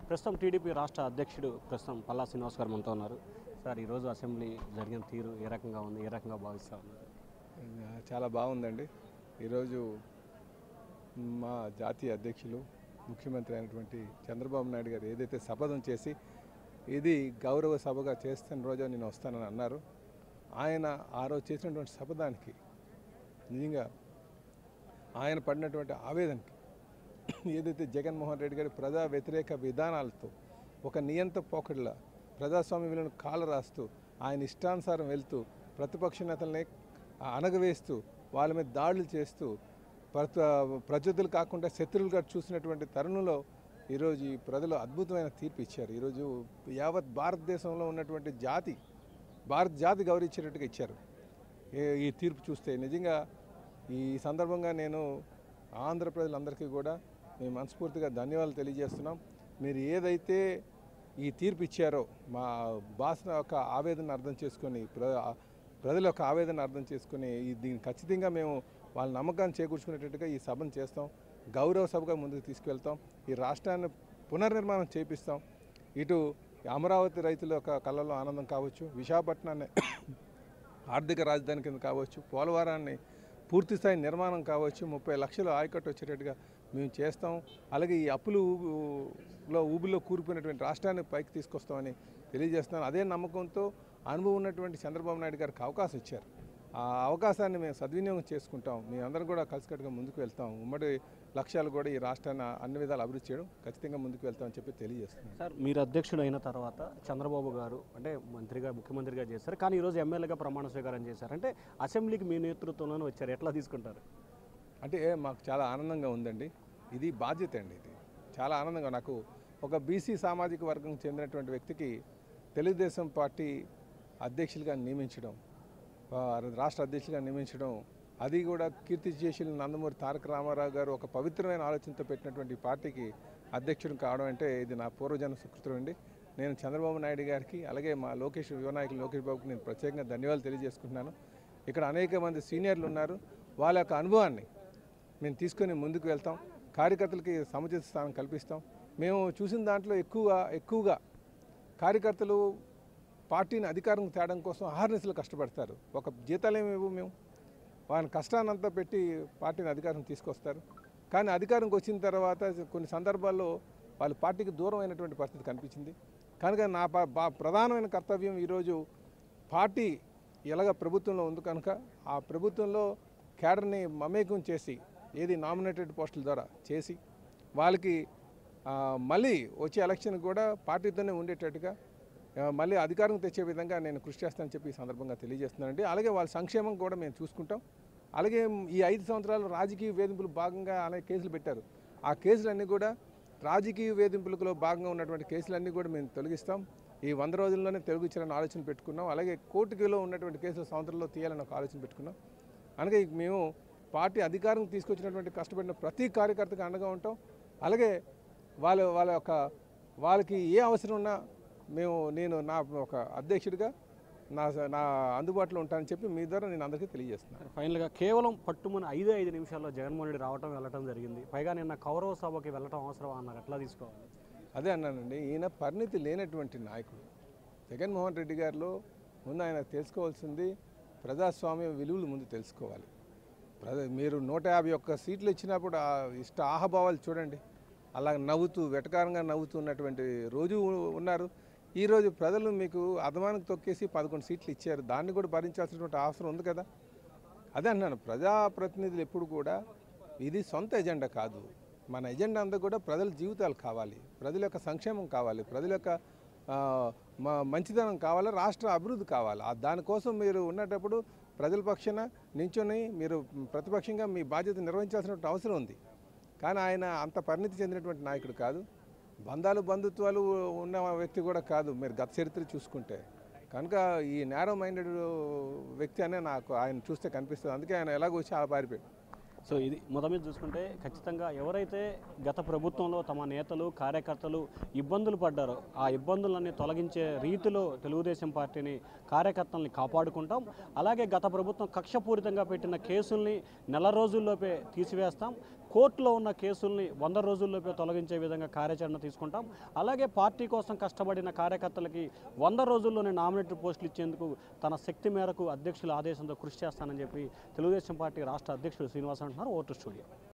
ప్రస్తుతం టీడీపీ రాష్ట్ర అధ్యక్షుడు ప్రస్తుతం పల్లా శ్రీనివాస్ గారు మనతో ఉన్నారు. సార్, ఈరోజు అసెంబ్లీ జరిగిన తీరు ఏ రకంగా ఉంది, ఏ రకంగా భావిస్తూ ఉన్నారు? చాలా బాగుందండి. ఈరోజు మా జాతీయ అధ్యక్షులు ముఖ్యమంత్రి అయినటువంటి చంద్రబాబు నాయుడు గారు ఏదైతే శపథం చేసి ఇది గౌరవ సభగా చేస్తున్న రోజు నేను వస్తానని అన్నారు. ఆయన ఆ రోజు చేసినటువంటి శపథానికి నిజంగా ఆయన పడినటువంటి ఆవేదనకి ఏదైతే జగన్మోహన్ రెడ్డి గారి ప్రజా వ్యతిరేక విధానాలతో ఒక నియంత పోకడిలా ప్రజాస్వామ్య విలువను కాలు రాస్తూ ఆయన ఇష్టానుసారం వెళ్తూ ప్రతిపక్ష నేతల్ని అణగవేస్తూ వాళ్ళ మీద దాడులు చేస్తూ ప్రత్యర్థులు కాకుండా శత్రువులుగా చూసినటువంటి తరుణంలో ఈరోజు ఈ ప్రజలు అద్భుతమైన తీర్పు ఇచ్చారు. ఈరోజు యావత్ భారతదేశంలో ఉన్నటువంటి భారత జాతి గౌరవించేటట్టుగా ఇచ్చారు ఈ తీర్పు చూస్తే. నిజంగా ఈ సందర్భంగా నేను ఆంధ్ర ప్రజలందరికీ కూడా మేము మనస్ఫూర్తిగా ధన్యవాదాలు తెలియజేస్తున్నాం. మీరు ఏదైతే ఈ తీర్పు ఇచ్చారో మా భాష యొక్క ఆవేదన అర్థం చేసుకొని ప్రజల యొక్క ఆవేదన అర్థం చేసుకుని దీన్ని ఖచ్చితంగా మేము వాళ్ళ నమ్మకాన్ని చేకూర్చుకునేటట్టుగా ఈ సభను చేస్తాం. గౌరవ సభగా ముందుకు తీసుకువెళ్తాం. ఈ రాష్ట్రాన్ని పునర్నిర్మాణం చేపిస్తాం. ఇటు అమరావతి రైతుల యొక్క కళ్ళలో ఆనందం కావచ్చు, విశాఖపట్నాన్ని ఆర్థిక రాజధాని కింద కావచ్చు, పోలవరాన్ని పూర్తిస్థాయి నిర్మాణం కావచ్చు, 30 లక్షలు ఆయకట్టు వచ్చేటట్టుగా మేము చేస్తాం. అలాగే ఈ అప్పులలో ఊబిలో కూరుకున్నటువంటి రాష్ట్రాన్ని పైకి తీసుకొస్తామని తెలియజేస్తున్నాను. అదే నమ్మకంతో అనుభవం ఉన్నటువంటి చంద్రబాబు నాయుడు గారికి అవకాశం ఇచ్చారు. ఆ అవకాశాన్ని మేము సద్వినియోగం చేసుకుంటాం. మేమందరం కూడా కలిసికట్టుగా ముందుకు వెళ్తాం. ఉమ్మడి లక్ష్యాలు కూడా ఈ రాష్ట్రాన్ని అన్ని విధాలు అభివృద్ధి చేయడం ఖచ్చితంగా ముందుకు వెళ్తామని చెప్పి తెలియజేస్తున్నాం. సార్, మీరు అధ్యక్షుడు అయిన తర్వాత చంద్రబాబు గారు అంటే ముఖ్యమంత్రిగా చేశారు, కానీ ఈరోజు ఎమ్మెల్యేగా ప్రమాణ స్వీకారం చేశారు. అంటే అసెంబ్లీకి మీ నేతృత్వంలోనే వచ్చారు, ఎట్లా తీసుకుంటారు? అంటే మాకు చాలా ఆనందంగా ఉందండి. ఇది బాధ్యత అండి. ఇది చాలా ఆనందంగా నాకు ఒక బీసీ సామాజిక వర్గం చెందినటువంటి వ్యక్తికి తెలుగుదేశం పార్టీ అధ్యక్షులుగా నియమించడం, రాష్ట్ర అధ్యక్షులుగా నియమించడం, అది కూడా కీర్తిశేషులు నందమూరి తారక రామారావు గారు ఒక పవిత్రమైన ఆలోచనతో పెట్టినటువంటి పార్టీకి అధ్యక్షుడు కావడం అంటే ఇది నా పూర్వజన్మ సుకృతం అండి. నేను చంద్రబాబు నాయుడు గారికి అలాగే మా యువనాయకులు లోకేష్ బాబుకి నేను ప్రత్యేకంగా ధన్యవాదాలు తెలియజేసుకుంటున్నాను. ఇక్కడ అనేక మంది సీనియర్లు ఉన్నారు. వాళ్ళ యొక్క అనుభవాన్ని మేము తీసుకొని ముందుకు వెళ్తాం. కార్యకర్తలకి సముచిత స్థానం కల్పిస్తాం. మేము చూసిన దాంట్లో ఎక్కువగా కార్యకర్తలు పార్టీని అధికారం తేడం కోసం ఆహర్నిశలు కష్టపడతారు. ఒక జీతాలేమి ఇవ్వు మేము, వాళ్ళ కష్టాన్నంతా పెట్టి పార్టీని అధికారం తీసుకొస్తారు. కానీ అధికారంకి వచ్చిన తర్వాత కొన్ని సందర్భాల్లో వాళ్ళ పార్టీకి దూరం అయినటువంటి పరిస్థితి కనిపించింది. కనుక నా ప్రధానమైన కర్తవ్యం ఈరోజు పార్టీ ఎలాగ ప్రభుత్వంలో ఉంది కనుక ఆ ప్రభుత్వంలో క్యాడర్ని మమేకం చేసి ఏది నామినేటెడ్ పోస్టుల ద్వారా చేసి వాళ్ళకి మళ్ళీ వచ్చే ఎలక్షన్ కూడా పార్టీతోనే ఉండేటట్టుగా మళ్ళీ అధికారం తెచ్చే విధంగా నేను కృషి చేస్తానని చెప్పి ఈ సందర్భంగా తెలియజేస్తున్నానండి. అలాగే వాళ్ళ సంక్షేమం కూడా మేము చూసుకుంటాం. అలాగే ఈ 5 సంవత్సరాలు రాజకీయ వేధింపులు భాగంగా అనేక కేసులు పెట్టారు. ఆ కేసులన్నీ కూడా రాజకీయ వేధింపులలో భాగంగా ఉన్నటువంటి కేసులన్నీ కూడా మేము తొలగిస్తాం. ఈ 100 రోజుల్లోనే తొలగించాలని ఆలోచన పెట్టుకున్నాం. అలాగే కోర్టులో ఉన్నటువంటి కేసులు సంవత్సరంలో తీయాలని ఒక ఆలోచన పెట్టుకున్నాం. అలాగే మేము పార్టీ అధికారం తీసుకొచ్చినటువంటి కష్టపడిన ప్రతి కార్యకర్తకు అండగా ఉంటాం. అలాగే వాళ్ళకి ఏ అవసరం ఉన్నా నేను నా ఒక అధ్యక్షుడిగా నా అందుబాటులో ఉంటానని చెప్పి మీ ద్వారా నేను అందరికీ తెలియజేస్తున్నాను. ఫైనల్గా కేవలం పట్టుమని 5 నిమిషాల్లో జగన్మోహన్ రెడ్డి వెళ్ళటం జరిగింది. పైగా నిన్న కౌరవ సభకి వెళ్ళటం అవసరం అన్నారు, ఎట్లా తీసుకోవాలి? అదే అన్నానండి, ఈయన పరిణితి లేనటువంటి నాయకుడు జగన్మోహన్ రెడ్డి గారిలో ముందు ఆయన తెలుసుకోవాల్సింది ప్రజాస్వామ్య విలువలు ముందు తెలుసుకోవాలి. మీరు 151 సీట్లు ఇచ్చినప్పుడు ఆహభావాలు చూడండి. అలా నవ్వుతూ వెటకారంగా నవ్వుతున్నటువంటి రోజు ఉన్నారు. ఈరోజు ప్రజలు మీకు అధమానికి తొక్కేసి 11 సీట్లు ఇచ్చారు. దాన్ని కూడా భరించాల్సినటువంటి అవసరం ఉంది కదా. అదే అన్నాను, ప్రజాప్రతినిధులు ఎప్పుడు కూడా ఇది సొంత ఎజెండా కాదు. మన ఎజెండా అంతా కూడా ప్రజల జీవితాలు కావాలి, ప్రజల యొక్క సంక్షేమం కావాలి, ప్రజల యొక్క మంచితనం కావాలి, రాష్ట్ర అభివృద్ధి కావాలి. దానికోసం మీరు ఉన్నప్పుడు ప్రజల పక్షాన నించొని మీరు ప్రతిపక్షంగా మీ బాధ్యత నిర్వహించాల్సినటువంటి అవసరం ఉంది. కానీ ఆయన అంత పరిణితి చెందినటువంటి నాయకుడు కాదు. బంధుత్వాలు ఉన్న వ్యక్తి కూడా కాదు మీరు గత చరిత్ర చూసుకుంటే. కనుక ఈ నేరో మైండెడ్ వ్యక్తి అనే నాకు ఆయన చూస్తే కనిపిస్తుంది. అందుకే ఆయన ఎలాగో వచ్చి ఆ పారిపోయాడు. సో ఇది మొదటి మీద చూసుకుంటే ఖచ్చితంగా ఎవరైతే గత ప్రభుత్వంలో తమ నేతలు కార్యకర్తలు ఇబ్బందులు పడ్డారో ఆ ఇబ్బందులన్నీ తొలగించే రీతిలో తెలుగుదేశం పార్టీని కార్యకర్తల్ని కాపాడుకుంటాం. అలాగే గత ప్రభుత్వం కక్షపూరితంగా పెట్టిన కేసుల్ని నెల రోజుల్లోపే తీసివేస్తాం. కోర్టులో ఉన్న కేసుల్ని 100 రోజుల్లోపే తొలగించే విధంగా కార్యాచరణ తీసుకుంటాం. అలాగే పార్టీ కోసం కష్టపడిన కార్యకర్తలకి 100 రోజుల్లోనే నామినేటెడ్ పోస్టులు ఇచ్చేందుకు తన శక్తి మేరకు అధ్యక్షుల ఆదేశంతో కృషి చేస్తానని చెప్పి తెలుగుదేశం పార్టీ రాష్ట్ర అధ్యక్షుడు శ్రీనివాస్ అంటున్నారు. Vote studio.